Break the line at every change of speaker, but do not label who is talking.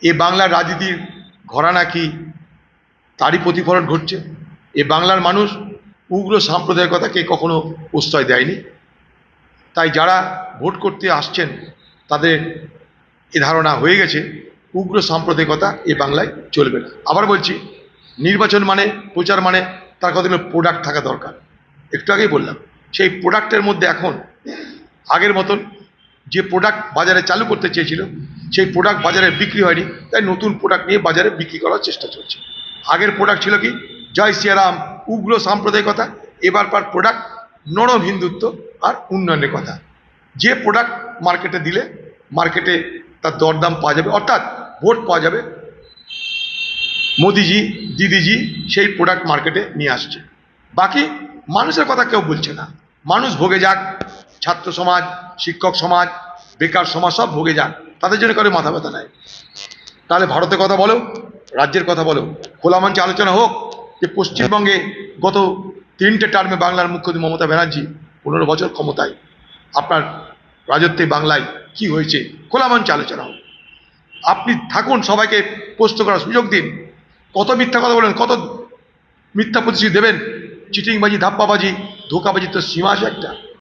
এ বাংলার রাজনীতির ঘরানা কি তারই প্রতিফলন ঘটছে। এ বাংলার মানুষ উগ্র সাম্প্রদায়িকতাকে কখনো প্রশ্রয় দেয়নি। তাই যারা ভোট করতে আসছেন তাদের এ ধারণা হয়ে গেছে উগ্র সাম্প্রদায়িকতা এ বাংলায় চলবে না। আবার বলছি, নির্বাচন মানে, প্রচার মানে তার কতগুলো প্রোডাক্ট থাকা দরকার। একটু আগেই বললাম, সেই প্রোডাক্টের মধ্যে এখন আগের মতন যে প্রোডাক্ট বাজারে চালু করতে চেয়েছিল সেই প্রোডাক্ট বাজারে বিক্রি হয়নি, তাই নতুন প্রোডাক্ট নিয়ে বাজারে বিক্রি করার চেষ্টা চলছে। আগের প্রোডাক্ট ছিল কি, জয় সিয়ারাম, উগ্র সাম্প্রদায়িকতা। এবারকার প্রোডাক্ট নরম হিন্দুত্ব আর উন্নয়নের কথা। যে প্রোডাক্ট মার্কেটে দিলে মার্কেটে তার দরদাম পাওয়া যাবে, অর্থাৎ ভোট পাওয়া যাবে, মোদিজি দিদিজি সেই প্রোডাক্ট মার্কেটে নিয়ে আসছে। বাকি মানুষের কথা কেউ বলছে না। মানুষ ভোগে যাক, ছাত্র সমাজ, শিক্ষক সমাজ, বেকার সমাজ সব ভোগে যাক, তাদের জন্য করে মাথা ব্যথা নাই। তাহলে ভারতের কথা বলো, রাজ্যের কথা বলো, খোলা মঞ্চে আলোচনা হোক যে পশ্চিমবঙ্গে গত 3টে টার্মে বাংলার মুখ্যমন্ত্রী মমতা ব্যানার্জি 15 বছর ক্ষমতায়, আপনার রাজত্বে বাংলায় কি হয়েছে, খোলা মঞ্চে আলোচনা হোক। আপনি থাকুন, সবাইকে প্রশ্ন করার সুযোগ দিন। কত মিথ্যা কথা বলেন, কত মিথ্যা প্রতিশ্রুতি দেবেন। চিটিংবাজি, ধাপ্পাবাজি, ধোকাবাজি তো সীমা আছে একটা।